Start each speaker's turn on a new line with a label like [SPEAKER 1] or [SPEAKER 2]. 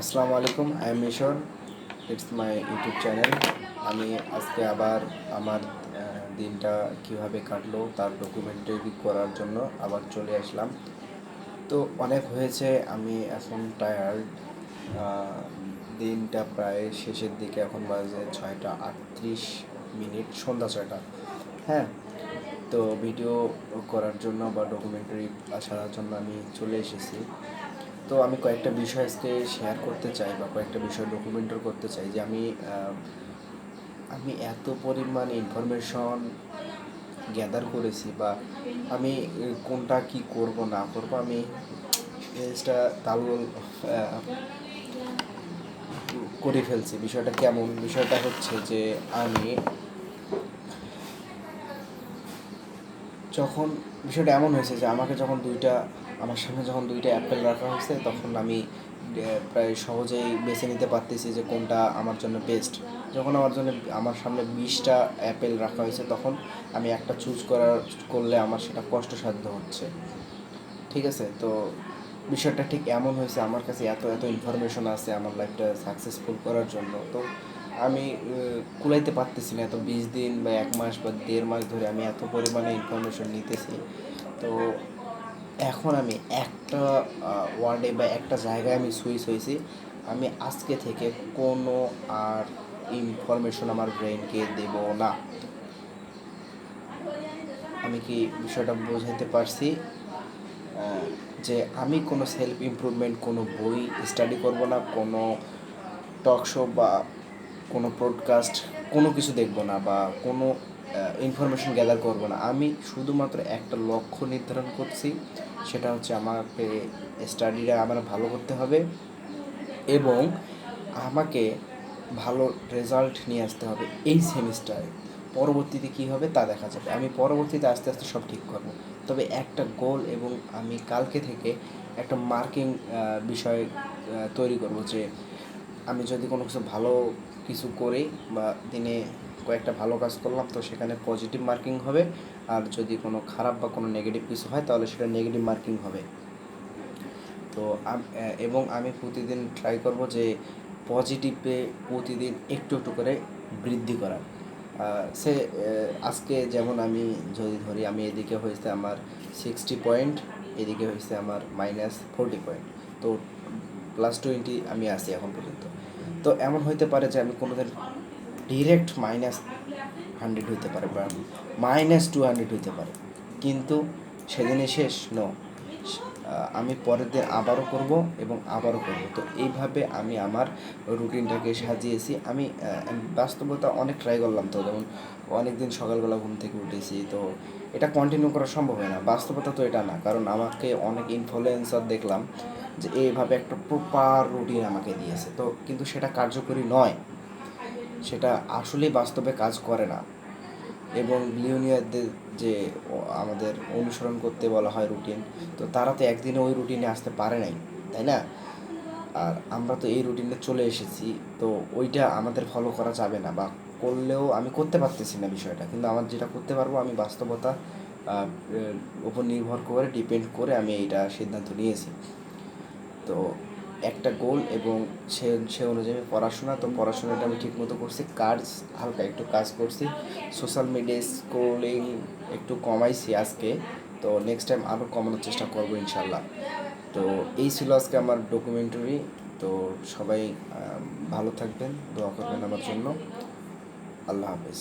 [SPEAKER 1] আসসালামু আলাইকুম, I am মিশর। It's my YouTube channel. আমি আজকে আবার আমার দিনটা কিভাবে কাটলো তার ডকুমেন্টারি করার জন্য আবার চলে আসলাম। তো অনেক হয়েছে, আমি এখন টায়ার্ড। দিনটা প্রায় শেষের দিকে, এখন বাজে 6টা 38 মিনিট, সন্ধ্যা 6টা। হ্যাঁ, তো ভিডিও করার জন্য বা ডকুমেন্টারি ছাড়ার জন্য আমি চলে এসেছি। তো আমি কয়েকটা বিষয় আজকে শেয়ার করতে চাই বা কয়েকটা বিষয় ডকুমেন্টারি করতে চাই যে আমি এত পরিমাণ ইনফরমেশন গ্যাদার করেছি, বা আমি কোনটা কি করব না করব, আমি জিনিসটা তালগোল করে ফেলছি। বিষয়টা কেমন? বিষয়টা হচ্ছে যে যখন বিষয়টা এমন হয়েছে যে আমার সামনে যখন দুইটা অ্যাপেল রাখা হয়েছে, তখন আমি প্রায় সহজেই বেছে নিতে পারতেছি যে কোনটা আমার জন্য বেস্ট। যখন আমার সামনে 20টা অ্যাপেল রাখা হয়েছে, তখন আমি একটা করলে আমার সেটা কষ্টসাধ্য হচ্ছে। ঠিক আছে? তো বিষয়টা ঠিক এমন হয়েছে, আমার কাছে এত এত ইনফরমেশন আছে আমার লাইফটা সাকসেসফুল করার জন্য। তো আমি কুলাইতে পারতেছি না, এত 20 দিন বা 1 মাস বা 1.5 মাস ধরে আমি এত পরিমাণে ইনফরমেশন নিতেছি। তো এখন আমি একটা ওয়ার্ডে বা একটা জায়গায় আমি সুইচ হয়েছি। আমি আজকে থেকে কোনো আর ইনফরমেশন আমার ব্রেনকে দেব না। আমি কি বিষয়টা বোঝাইতে পারছি? যে আমি কোনো সেলফ ইমপ্রুভমেন্ট, কোনো বই স্টাডি করব না, কোনো টক শো বা কোনো পডকাস্ট, কোনো কিছু দেখব না, বা কোনো ইনফরমেশন গ্যাদার করব না। আমি শুধুমাত্র একটা লক্ষ্য নির্ধারণ করছি, সেটা হচ্ছে আমাকে স্টাডিটা আমার ভালো করতে হবে এবং আমাকে ভালো রেজাল্ট নিয়ে আসতে হবে এই সেমিস্টারে। পরবর্তীতে কী হবে তা দেখা যাবে, আমি পরবর্তীতে আস্তে আস্তে সব ঠিক করব। তবে একটা গোল, এবং আমি কালকে থেকে একটা মার্কিং বিষয় তৈরি করব যে আমি যদি কোনো কিছু করি বা দিনে কয়েকটা ভালো কাজ করলাম, তো সেখানে পজিটিভ মার্কিং হবে। আর যদি কোনো খারাপ বা কোনো নেগেটিভ কিছু হয়, তাহলে সেটা নেগেটিভ মার্কিং হবে। তো এবং আমি প্রতিদিন ট্রাই করব যে পজিটিভে প্রতিদিন একটু একটু করে বৃদ্ধি করার। আজকে যেমন আমি যদি ধরি, আমি এদিকে হয়েছে আমার 60 পয়েন্ট, এদিকে হয়েছে আমার -40 পয়েন্ট। তো +20 আমি আছি এখন পর্যন্ত। তো এমন হইতে পারে যে আমি কোনোদিন ডিরেক্ট -100 হইতে পারে বা -200 হইতে পারে, কিন্তু সেদিনই শেষ আমি পরের দিন আবারও করব এবং আবারও করব। তো এইভাবে আমি আমার রুটিনটাকে সাজিয়েছি। আমি বাস্তবতা অনেক ট্রাই করলাম, তো যেমন অনেক দিন সকালবেলা ঘুম থেকে উঠেছি, তো এটা কন্টিনিউ করা সম্ভব হয় না। বাস্তবতা তো এটা না, কারণ আমাকে অনেক ইনফ্লুয়েন্সার দেখলাম যে এইভাবে একটা প্রপার রুটিন আমাকে দিয়েছে, তো কিন্তু সেটা কার্যকরী নয়, সেটা আসলেই বাস্তবে কাজ করে না। এবং বিলিয়নিয়ারদের যে আমাদের অনুসরণ করতে বলা হয় রুটিন, তো তারা তো একদিনে ওই রুটিনে আসতে পারে নাই, তাই না? আর আমরা তো এই রুটিনে চলে এসেছি, তো ওইটা আমাদের ফলো করা যাবে না, বা করলেও আমি করতে পারতেছি না বিষয়টা। কিন্তু আমার যেটা করতে পারবো, আমি বাস্তবতা উপর নির্ভর করে, ডিপেন্ড করে আমি এইটা সিদ্ধান্ত নিয়েছি। তো একটা গোল, এবং সে অনুযায়ী পড়াশোনা, তো পড়াশোনাটা আমি ঠিকমতো করছি। হালকা একটু কাজ করছি। সোশ্যাল মিডিয়া স্ক্রোলিং একটু কমাইছি আজকে। তো নেক্সট টাইম আরও কমানোর চেষ্টা করবো ইনশাল্লাহ। তো এই ছিল আজকে আমার ডকুমেন্টারি। তো সবাই ভালো থাকবেন, দোয়া করবেন আমার জন্য। আল্লাহ হাফেজ।